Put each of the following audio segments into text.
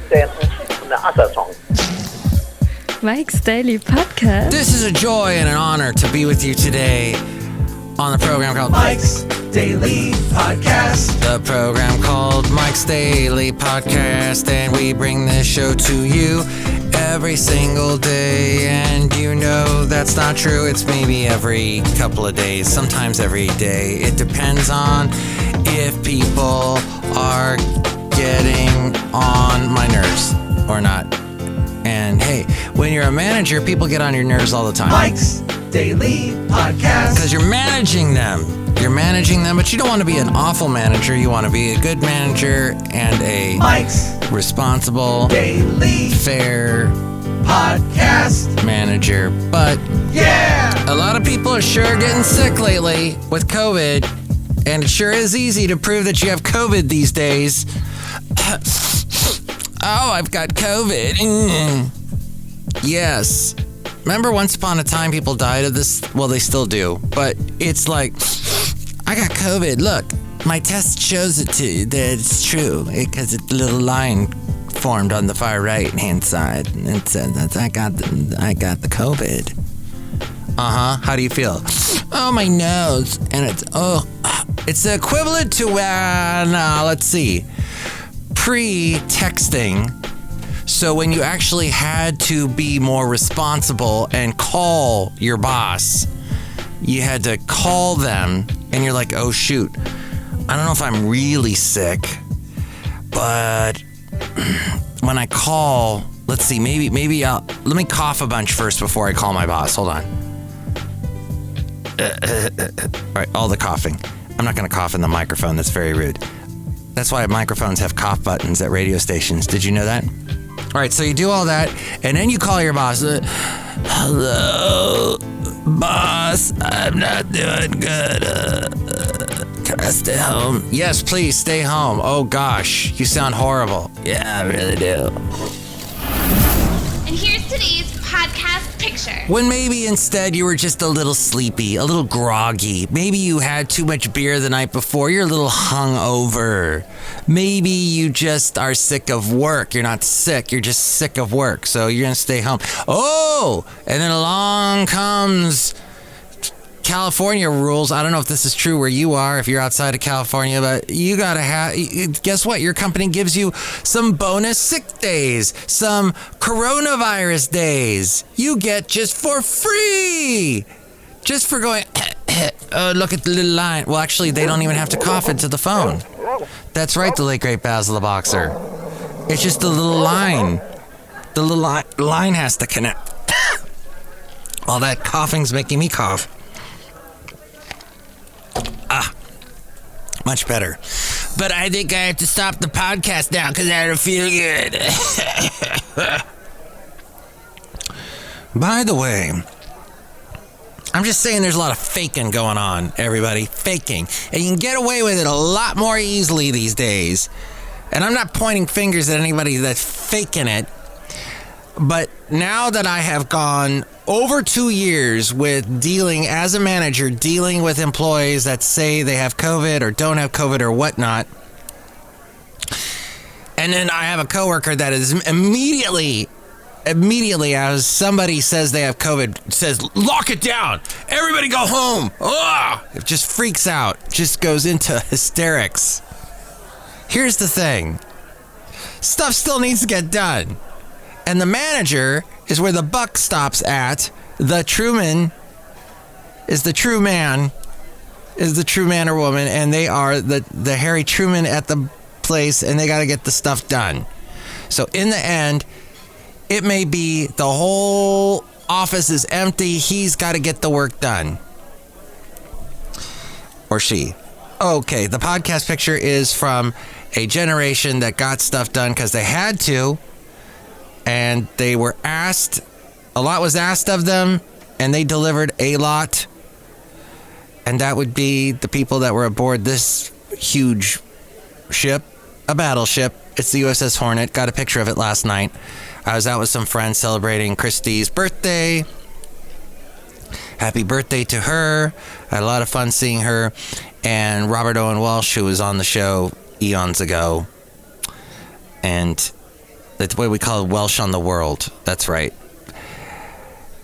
Then the other song. Mike's Daily Podcast. This is a joy and an honor to be with you today on the program called Mike's Daily Podcast. The program called Mike's Daily Podcast, and we bring this show to you every single day. And you know that's not true. It's maybe every couple of days, sometimes every day. It depends on if people are getting on my nerves or not. And hey, when you're a manager, people get on your nerves all the time. Mike's Daily Podcast. Because you're managing them. You're managing them, but you don't want to be an awful manager. You want to be a good manager and a Mike's responsible, Daily fair Podcast manager. But yeah, a lot of people are sure getting sick lately with COVID, and it sure is easy to prove that you have COVID these days. Oh, I've got COVID. Yes. Remember once upon a time people died of this? Well, they still do. But it's like, I got COVID. Look, my test shows it to you that it's true. Because a little line formed on the far right-hand side. And it said that I got the COVID. Uh-huh. How do you feel? Oh, my nose. And it's the equivalent to, let's see, pre-texting. So when you actually had to be more responsible and call your boss, you had to call them and you're like, oh shoot, I don't know if I'm really sick, but when I call, let's see, maybe let me cough a bunch first before I call my boss. Hold on. All right, all the coughing. I'm not going to cough in the microphone. That's very rude. That's why microphones have cough buttons at radio stations. Did you know that? All right, so you do all that, and then you call your boss. Hello, boss. I'm not doing good. Can I stay home? Yes, please, stay home. Oh, gosh, you sound horrible. Yeah, I really do. And here's today's podcast picture. When maybe instead you were just a little sleepy, a little groggy. Maybe you had too much beer the night before. You're a little hungover. Maybe you just are sick of work. You're not sick. You're just sick of work. So you're going to stay home. Oh, and then along comes California rules. I don't know if this is true where you are, if you're outside of California, but you got to guess what? Your company gives you some bonus sick days, some coronavirus days. You get just for free. Just for going, oh, look at the little line. Well, actually, they don't even have to cough into the phone. That's right, the late great Basil the Boxer. It's just the little line. The little line has to connect. All that coughing's making me cough. Much better. But I think I have to stop the podcast now because I don't feel good. By the way, I'm just saying there's a lot of faking going on, everybody. Faking. And you can get away with it a lot more easily these days. And I'm not pointing fingers at anybody that's faking it. But now that I have gone over 2 years with dealing as a manager, dealing with employees that say they have COVID or don't have COVID or whatnot, and then I have a coworker that is immediately as somebody says they have COVID, says, lock it down. Everybody go home. It just freaks out, just goes into hysterics. Here's the thing. Stuff still needs to get done. And the manager is where the buck stops at. The Truman is the true man, is the true man or woman, and they are the Harry Truman at the place, and they got to get the stuff done. So in the end, it may be the whole office is empty. He's got to get the work done. Or she. Okay, the podcast picture is from a generation that got stuff done because they had to. And they were asked, a lot was asked of them, and they delivered a lot. And that would be the people that were aboard this huge ship, a battleship. It's the USS Hornet. Got a picture of it last night. I was out with some friends celebrating Christy's birthday. Happy birthday to her. I had a lot of fun seeing her. And Robert Owen Walsh, who was on the show eons ago. And that's what we call Welsh on the World. That's right.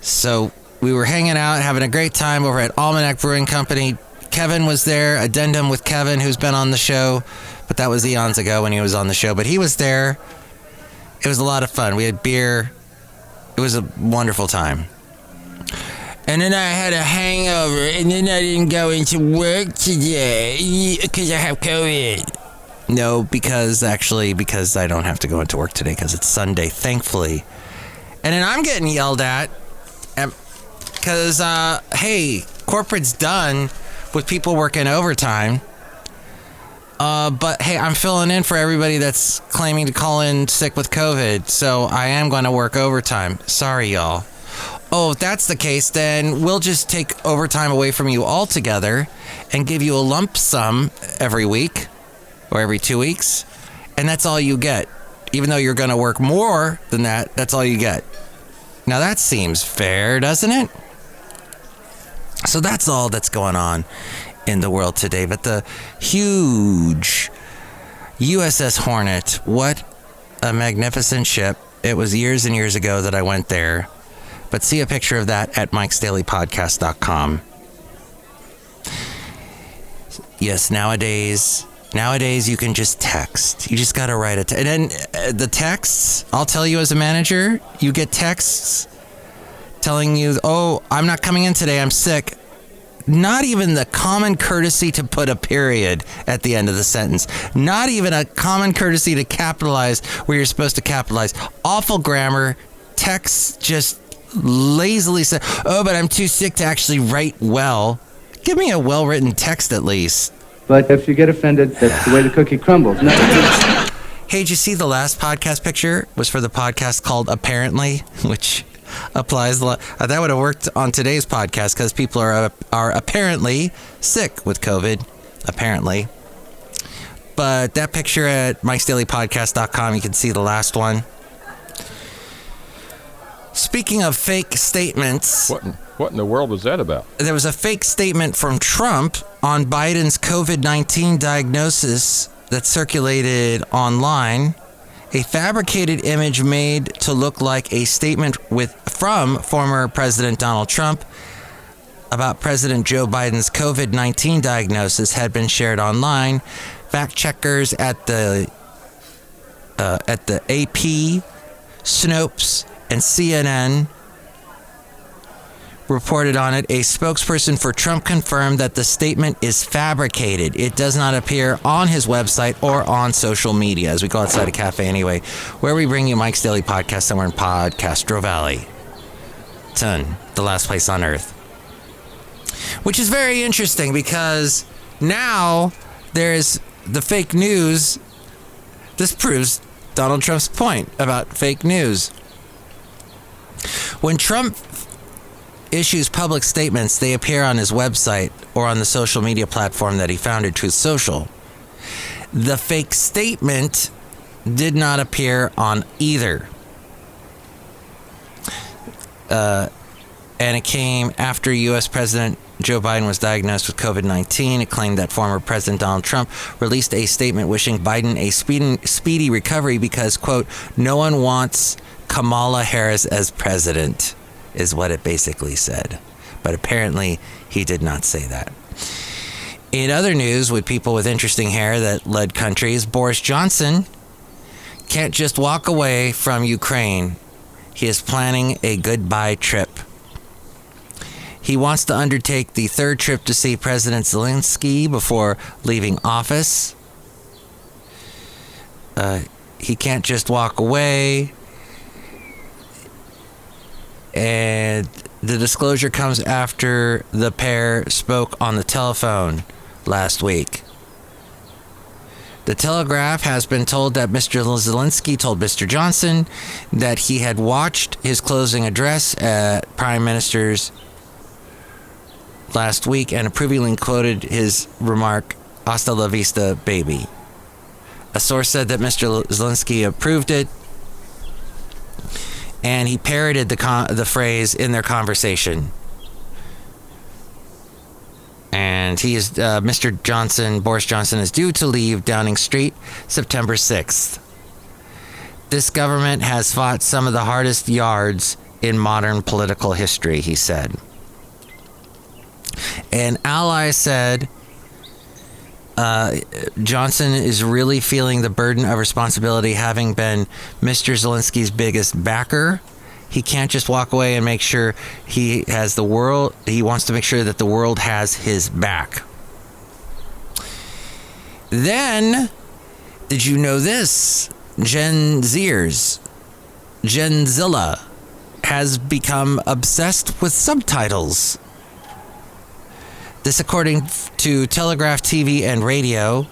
So we were hanging out, having a great time over at Almanac Brewing Company. Kevin was there, addendum with Kevin, who's been on the show, but that was eons ago when he was on the show. But he was there. It was a lot of fun. We had beer. It was a wonderful time. And then I had a hangover, and then I didn't go into work today because I have COVID. No, because I don't have to go into work today because it's Sunday, thankfully. And then I'm getting yelled at because, hey, corporate's done with people working overtime. But hey, I'm filling in for everybody that's claiming to call in sick with COVID, so I am going to work overtime. Sorry, y'all. Oh, if that's the case, then we'll just take overtime away from you altogether and give you a lump sum every week or every 2 weeks, and that's all you get. Even though you're going to work more than that, that's all you get. Now that seems fair, doesn't it? So that's all that's going on in the world today. But the huge USS Hornet, what a magnificent ship. It was years and years ago that I went there. But see a picture of that at mikesdailypodcast.com. Yes, nowadays you can just text. You just got to write it. And then the texts, I'll tell you as a manager, you get texts telling you, oh, I'm not coming in today, I'm sick. Not even the common courtesy to put a period at the end of the sentence. Not even a common courtesy to capitalize where you're supposed to capitalize. Awful grammar. Texts just lazily say, oh, but I'm too sick to actually write well. Give me a well-written text at least. But if you get offended, that's the way the cookie crumbles. No. Hey, did you see the last podcast picture was for the podcast called Apparently, which applies a lot. That would have worked on today's podcast because people are apparently sick with COVID, apparently. But that picture at mikesdailypodcast.com, you can see the last one. Speaking of fake statements... What in the world was that about? There was a fake statement from Trump on Biden's COVID-19 diagnosis that circulated online. A fabricated image made to look like a statement from former President Donald Trump about President Joe Biden's COVID-19 diagnosis had been shared online. Fact checkers at the AP, Snopes, and CNN reported on it. A spokesperson for Trump confirmed that the statement is fabricated. It does not appear on his website or on social media, as we go outside a cafe anyway, where we bring you Mike's Daily Podcast somewhere in Podcastro Valley. Ton, the last place on earth. Which is very interesting because now there's the fake news. This proves Donald Trump's point about fake news. When Trump issues public statements, they appear on his website or on the social media platform that he founded, Truth Social. The fake statement did not appear on either. And it came after U.S. President Joe Biden was diagnosed with COVID-19. It claimed that former President Donald Trump released a statement wishing Biden a speedy recovery because, quote, no one wants Kamala Harris as president, is what it basically said. But apparently he did not say that. In other news, with people with interesting hair that led countries, Boris Johnson can't just walk away from Ukraine. He is planning a goodbye trip. He wants to undertake the third trip to see President Zelensky before leaving office. He can't just walk away. And the disclosure comes after the pair spoke on the telephone last week. The Telegraph has been told that Mr. Zelensky told Mr. Johnson that he had watched his closing address at Prime Minister's last week and approvingly quoted his remark, "Hasta la vista, baby." A source said that Mr. Zelensky approved it, and he parroted the phrase in their conversation. And he is, Boris Johnson is due to leave Downing Street September 6th. This government has fought some of the hardest yards in modern political history, he said. An ally said Johnson is really feeling the burden of responsibility, having been Mr. Zelensky's biggest backer. He can't just walk away and make sure he has the world. He wants to make sure that the world has his back. Then, did you know this? Gen Zilla has become obsessed with subtitles. This according to Telegraph TV and Radio.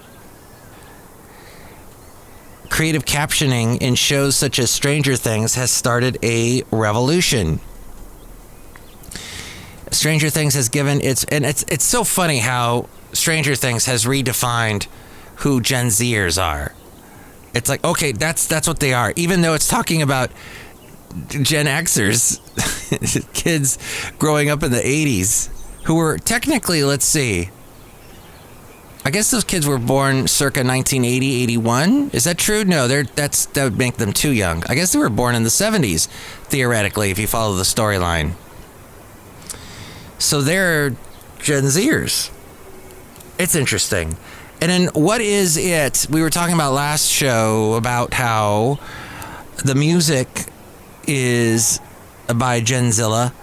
Creative captioning in shows such as Stranger Things has started a revolution. Stranger Things has given it's so funny how Stranger Things has redefined who Gen Zers are. It's like, okay, that's what they are. Even though it's talking about Gen Xers, kids growing up in the 80s, who were technically, let's see, I guess those kids were born circa 1980, 81. Is that true? No, that would make them too young. I guess they were born in the 70s, theoretically, if you follow the storyline. So they're Gen Zers. It's interesting. And then what is it? We were talking about last show about how the music is by Gen Zilla.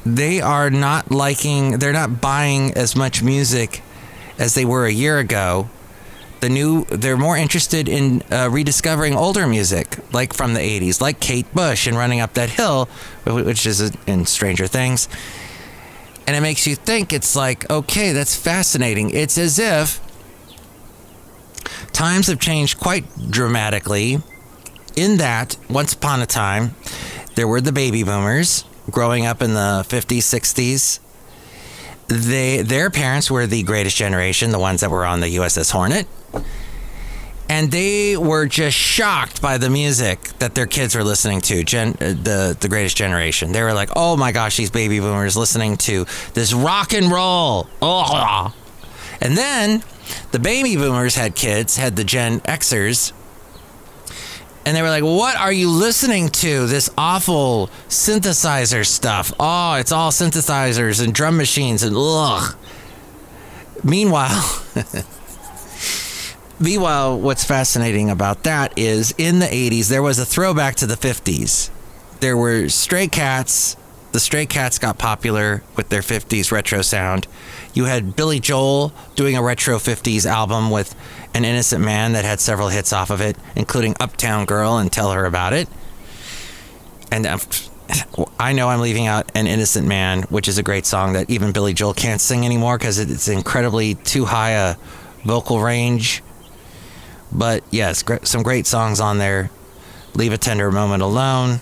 They're not buying as much music as they were a year ago. They're more interested in rediscovering older music, like from the 80s, like Kate Bush and Running Up That Hill, which is in Stranger Things. And it makes you think, it's like, okay, that's fascinating. It's as if times have changed quite dramatically in that once upon a time, there were the baby boomers growing up in the 50s, 60s. Their parents were the greatest generation, the ones that were on the USS Hornet. And they were just shocked by the music that their kids were listening to, the greatest generation. They were like, oh my gosh, these baby boomers listening to this rock and roll. Oh. And then the baby boomers had kids, had the Gen Xers. And they were like, what are you listening to? This awful synthesizer stuff. Oh, it's all synthesizers and drum machines and ugh. Meanwhile, what's fascinating about that is in the 80s, there was a throwback to the 50s. There were Stray Cats. The Stray Cats got popular with their 50s retro sound. You had Billy Joel doing a retro 50s album with An Innocent Man that had several hits off of it, including Uptown Girl and Tell Her About It. And I know I'm leaving out An Innocent Man, which is a great song that even Billy Joel can't sing anymore because it's incredibly too high a vocal range. But yes, some great songs on there. Leave a Tender Moment Alone.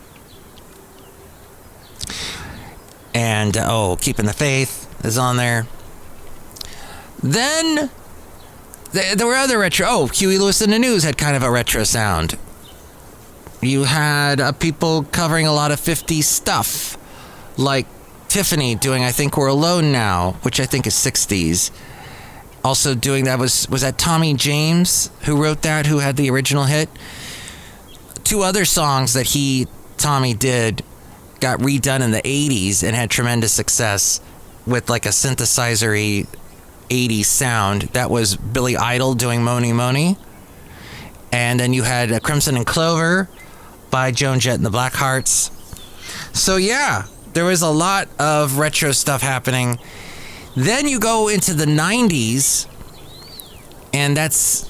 And, Keeping the Faith is on there. Then, there were other retro... Huey Lewis and the News had kind of a retro sound. You had people covering a lot of 50s stuff. Like Tiffany doing I Think We're Alone Now, which I think is 60s. Also doing that was that Tommy James who wrote that, who had the original hit? Two other songs that Tommy did got redone in the 80s and had tremendous success with like a synthesizer-y 80s sound. That was Billy Idol doing Moni Moni. And then you had Crimson and Clover by Joan Jett and the Blackhearts. So yeah, there was a lot of retro stuff happening. Then you go into the 90s, and that's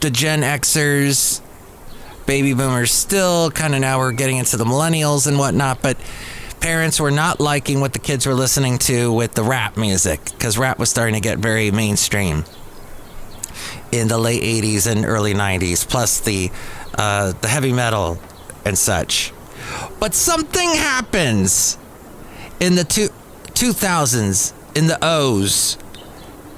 the Gen Xers, baby boomers still, kind of now we're getting into the millennials and whatnot, but parents were not liking what the kids were listening to with the rap music, because rap was starting to get very mainstream in the late 80s and early 90s, plus the heavy metal and such. But something happens in the 2000s, in the O's,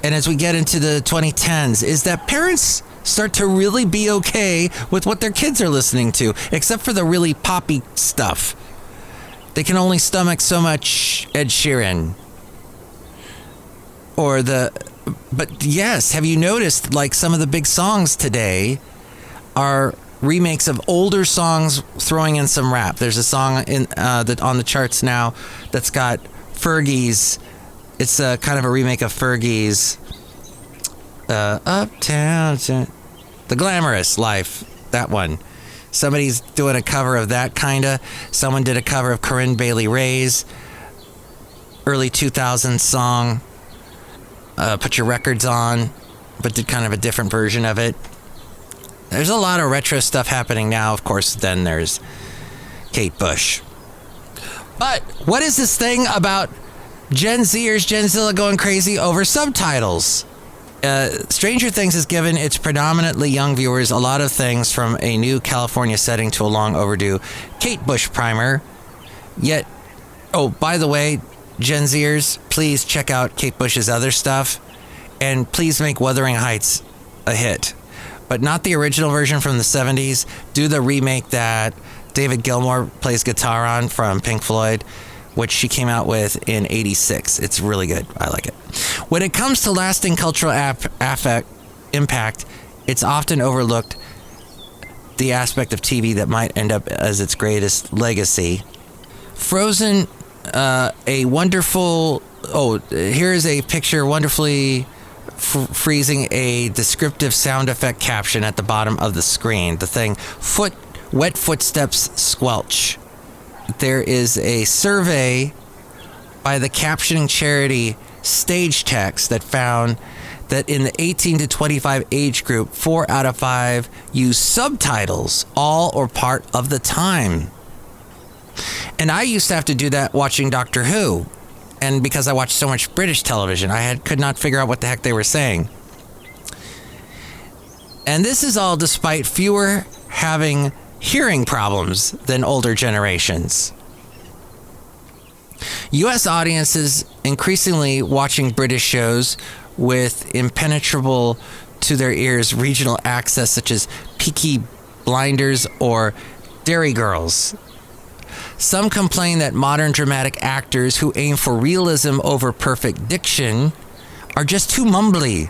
and as we get into the 2010s, is that parents start to really be okay with what their kids are listening to, except for the really poppy stuff. They can only stomach so much Ed Sheeran. But yes, have you noticed, like, some of the big songs today are remakes of older songs throwing in some rap. There's a song on the charts now that's got Fergie's. It's kind of a remake of Fergie's Uptown, The Glamorous Life, that one. Somebody's doing a cover of that, kinda. Someone did a cover of Corinne Bailey Rae's early 2000s song, Put Your Records On, but did kind of a different version of it. There's a lot of retro stuff happening now. Of course, then there's Kate Bush. But what is this thing about Gen Zers, Genzilla going crazy over subtitles? Stranger Things has given its predominantly young viewers a lot of things, from a new California setting to a long overdue Kate Bush primer. Yet, oh, by the way, Gen Zers, please check out Kate Bush's other stuff, and please make Wuthering Heights a hit. But not the original version from the 70s. Do the remake that David Gilmour plays guitar on from Pink Floyd, which she came out with in 86. It's really good. I like it. When it comes to lasting cultural impact, it's often overlooked the aspect of TV that might end up as its greatest legacy. Frozen, a wonderful... Oh, here's a picture wonderfully freezing a descriptive sound effect caption at the bottom of the screen. The thing, wet footsteps squelch. There is a survey by the captioning charity Stage Text that found that in the 18 to 25 age group, 4 out of 5 use subtitles all or part of the time. And I used to have to do that watching Doctor Who. And because I watched so much British television, I could not figure out what the heck they were saying. And this is all despite fewer having hearing problems than older generations. U.S. audiences increasingly watching British shows with impenetrable to their ears regional access, such as Peaky Blinders or Derry Girls. Some complain that modern dramatic actors who aim for realism over perfect diction are just too mumbly.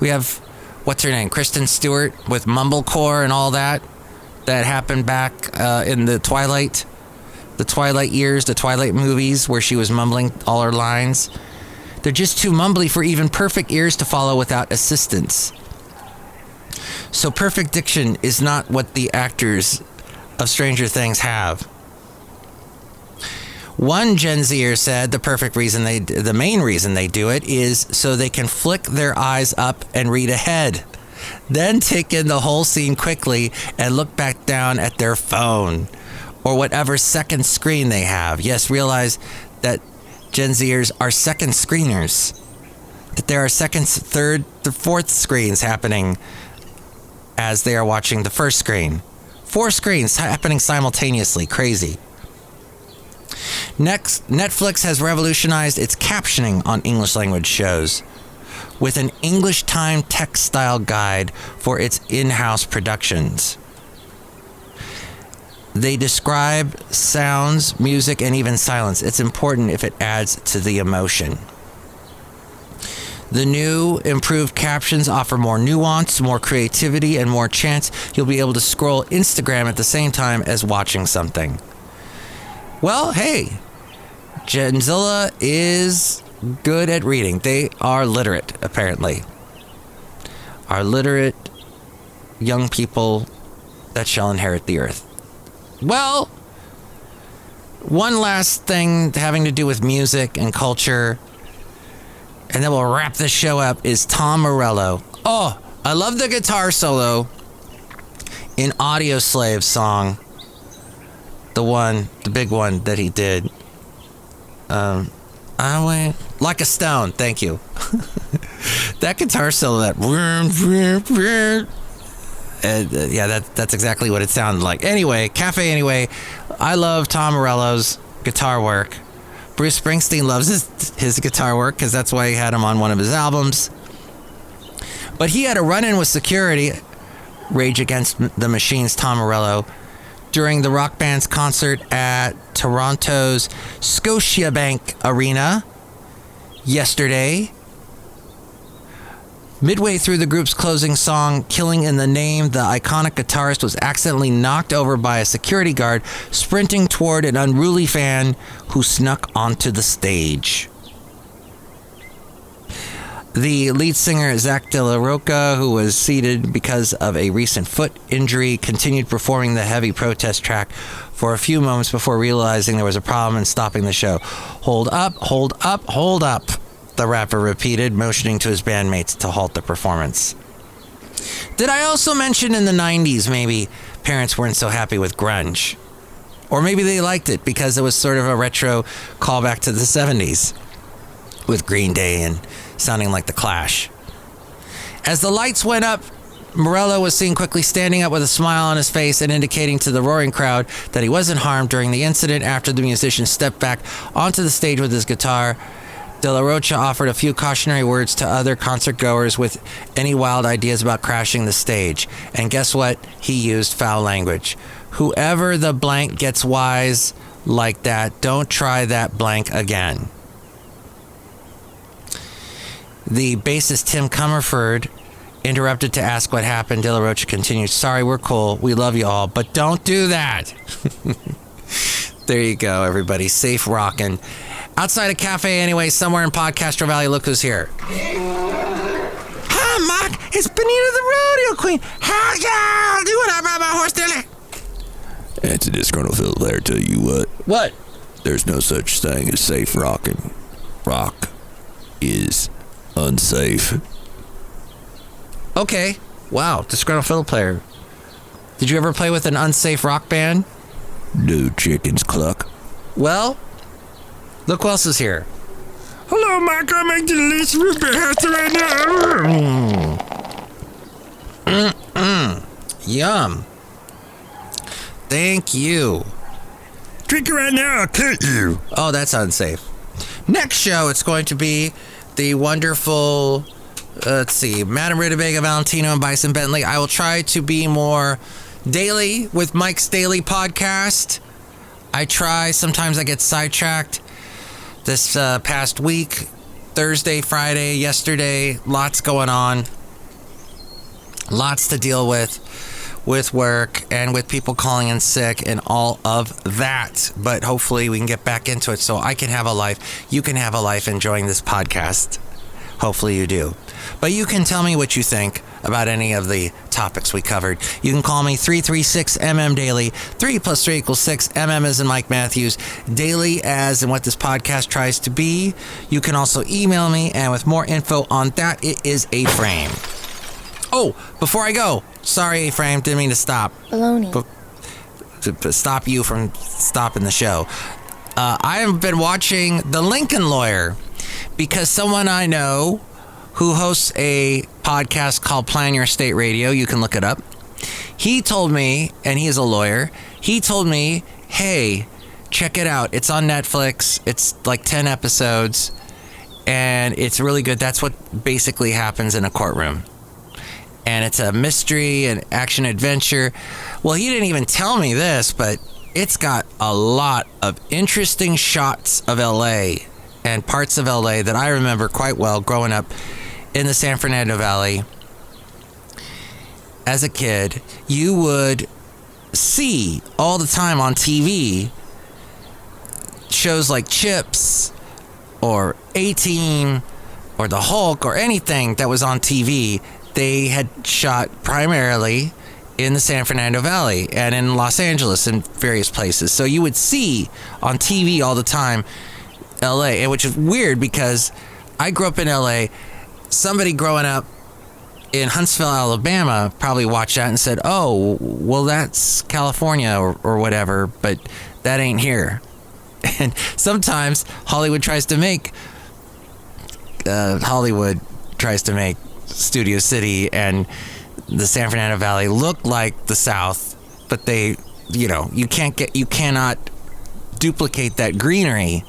We have, what's her name, Kristen Stewart with mumblecore and all that happened back in the Twilight years, the Twilight movies, where she was mumbling all her lines. They're just too mumbly for even perfect ears to follow without assistance. So perfect diction is not what the actors of Stranger Things have. One Gen Zer said the main reason they do it is so they can flick their eyes up and read ahead, then take in the whole scene quickly and look back down at their phone or whatever second screen they have. Yes, realize that Gen Zers are second screeners, that there are second, third, fourth screens happening as they are watching the first screen. 4 screens happening simultaneously. Crazy. Next, Netflix has revolutionized its captioning on English language shows with an English time text style guide for its in-house productions. They describe sounds, music, and even silence. It's important if it adds to the emotion. The new, improved captions offer more nuance, more creativity, and more chance you'll be able to scroll Instagram at the same time as watching something. Well, hey, Genzilla is good at reading. They are literate, apparently. Are literate young people that shall inherit the earth. Well, one last thing having to do with music and culture, and then we'll wrap this show up, is Tom Morello. Oh, I love the guitar solo in Audioslave's song. The big one that he did. I went like a stone. Thank you. That guitar solo, that's exactly what it sounded like. Anyway, I love Tom Morello's guitar work. Bruce Springsteen loves his guitar work because that's why he had him on one of his albums. But he had a run-in with security, Rage Against the Machine's Tom Morello, during the rock band's concert at Toronto's Scotiabank Arena yesterday. Midway through the group's closing song, Killing in the Name, the iconic guitarist was accidentally knocked over by a security guard sprinting toward an unruly fan who snuck onto the stage. The lead singer, Zach De La Roca, who was seated because of a recent foot injury, continued performing the heavy protest track for a few moments before realizing there was a problem and stopping the show. Hold up, hold up, hold up, the rapper repeated, motioning to his bandmates to halt the performance. Did I also mention in the 90s maybe parents weren't so happy with grunge? Or maybe they liked it because it was sort of a retro callback to the 70s with Green Day and sounding like The Clash. As the lights went up, Morello was seen quickly standing up with a smile on his face and indicating to the roaring crowd that he wasn't harmed during the incident. After the musician stepped back onto the stage with his guitar, De La Rocha offered a few cautionary words to other concert goers with any wild ideas about crashing the stage. And guess what? He used foul language. Whoever the blank gets wise like that, don't try that blank again. The bassist Tim Comerford interrupted to ask what happened. De La Rocha continued, "Sorry, we're cool. We love you all, but don't do that." There you go, everybody. Safe rockin'. Outside a cafe anyway, somewhere in Podcastro Valley, look who's here. Hi, Mark. It's Benita the Rodeo Queen. How y'all doing? I brought my horse there. It's a Disgruntled Fiddle Player, tell you what. What? There's no such thing as safe rocking. Rock is unsafe. Okay. Wow, Disgruntled Fiddle Player. Did you ever play with an unsafe rock band? No chickens cluck. Well, look who else is here. Hello, Mike. I'm making delicious root beer house right now. Yum. Thank you. Drink it right now, I'll cut you. Oh, that's unsafe. Next show, it's going to be the wonderful, let's see, Madame Rootabega, Valentino, and Bison Bentley. I will try to be more daily with Mike's Daily Podcast. I try. Sometimes I get sidetracked. This past week, Thursday, Friday, yesterday, lots going on. Lots to deal with work and with people calling in sick and all of that. But hopefully we can get back into it so I can have a life. You can have a life enjoying this podcast. Hopefully you do. But you can tell me what you think about any of the topics we covered. You can call me 336MM Daily. 3 + 3 = 6. MM as in Mike Matthews. Daily as in what this podcast tries to be. You can also email me, and with more info on that, it is A-Frame. Oh, before I go, sorry, A-Frame, didn't mean to stop. Baloney. To stop you from stopping the show. I have been watching The Lincoln Lawyer because someone I know who hosts a podcast called Plan Your State Radio, you can look it up. He told me, and he is a lawyer, he told me, hey, check it out. It's on Netflix. It's like 10 episodes, and it's really good. That's what basically happens in a courtroom. And it's a mystery and action adventure. Well, he didn't even tell me this, but it's got a lot of interesting shots of LA and parts of LA that I remember quite well growing up in the San Fernando Valley. As a kid, you would see all the time on TV shows like Chips or A-Team or The Hulk or anything that was on TV. They had shot primarily in the San Fernando Valley and in Los Angeles and various places. So you would see on TV all the time LA, which is weird because I grew up in LA. Somebody growing up in Huntsville, Alabama probably watched that and said, oh, well, that's California or whatever, but that ain't here. And sometimes Hollywood tries to make Studio City and the San Fernando Valley look like the South, but they, you cannot duplicate that greenery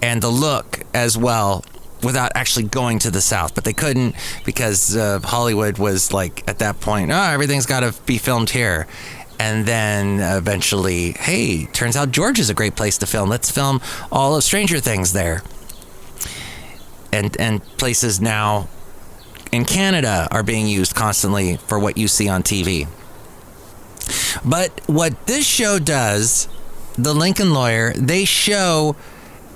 and the look as well without actually going to the South. But they couldn't because Hollywood was like, at that point, everything's got to be filmed here. And then eventually, hey, turns out Georgia's a great place to film. Let's film all of Stranger Things there. And places now in Canada are being used constantly for what you see on TV. But what this show does, The Lincoln Lawyer, they show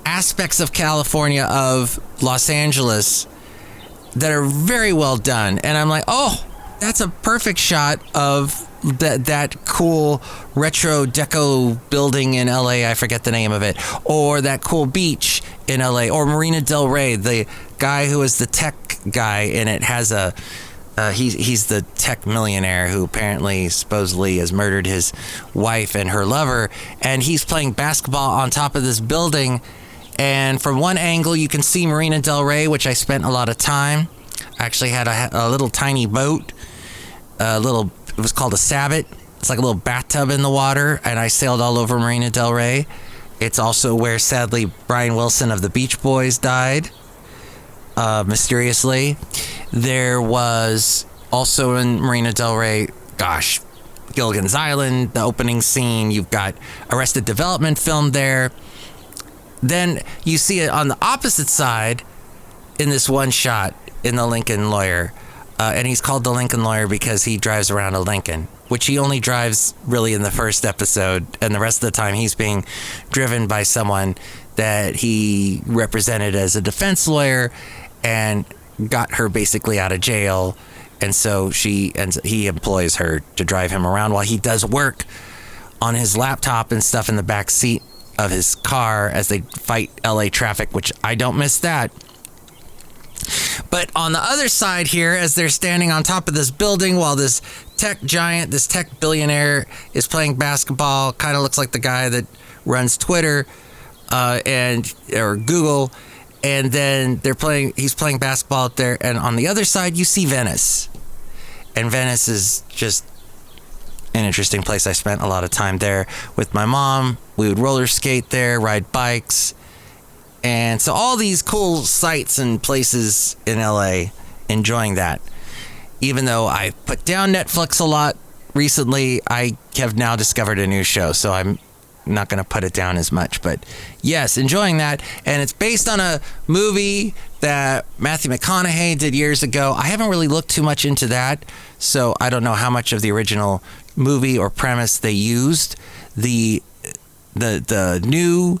aspects of California, of Los Angeles, that are very well done. And I'm like, oh, that's a perfect shot of that cool retro deco building in LA. I forget the name of it. Or that cool beach in LA. Or Marina Del Rey, the guy who is the tech guy in it has a... he's the tech millionaire who apparently, supposedly, has murdered his wife and her lover. And he's playing basketball on top of this building. And from one angle, you can see Marina Del Rey, which I spent a lot of time. I actually had a little tiny boat. It was called a Sabot. It's like a little bathtub in the water. And I sailed all over Marina Del Rey. It's also where, sadly, Brian Wilson of the Beach Boys died. Mysteriously. There was also in Marina Del Rey, Gilligan's Island, the opening scene. You've got Arrested Development filmed there. Then you see it on the opposite side in this one shot in The Lincoln Lawyer. And he's called The Lincoln Lawyer because he drives around a Lincoln, which he only drives really in the first episode. And the rest of the time he's being driven by someone that he represented as a defense lawyer and got her basically out of jail. And so he employs her to drive him around while he does work on his laptop and stuff in the back seat of his car as they fight LA traffic, which I don't miss that. But on the other side here, as they're standing on top of this building while this tech giant, this tech billionaire is playing basketball, kind of looks like the guy that runs Twitter or Google, and then he's playing basketball up there, and on the other side you see Venice. And Venice is just an interesting place. I spent a lot of time there with my mom. We would roller skate there, ride bikes. And so all these cool sights and places in LA, enjoying that. Even though I put down Netflix a lot recently, I have now discovered a new show, so I'm not going to put it down as much. But yes, enjoying that. And it's based on a movie that Matthew McConaughey did years ago. I haven't really looked too much into that, so I don't know how much of the original movie or premise they used. The new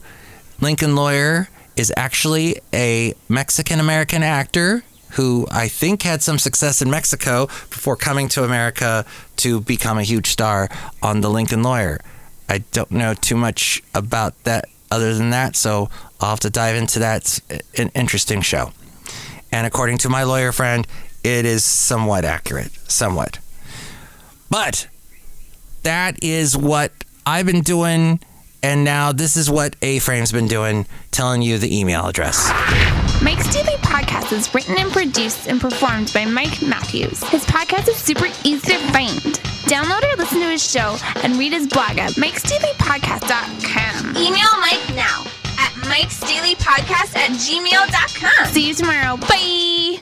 Lincoln Lawyer is actually a Mexican-American actor who I think had some success in Mexico before coming to America to become a huge star on The Lincoln Lawyer. I don't know too much about that other than that, so I'll have to dive into that. It's an interesting show. And according to my lawyer friend, it is somewhat accurate. Somewhat. But that is what I've been doing, and now this is what A-Frame's been doing, telling you the email address. Mike's Daily Podcast is written and produced and performed by Mike Matthews. His podcast is super easy to find. Download or listen to his show and read his blog at mikesdailypodcast.com. Email Mike now at mikesdailypodcast@gmail.com. See you tomorrow. Bye!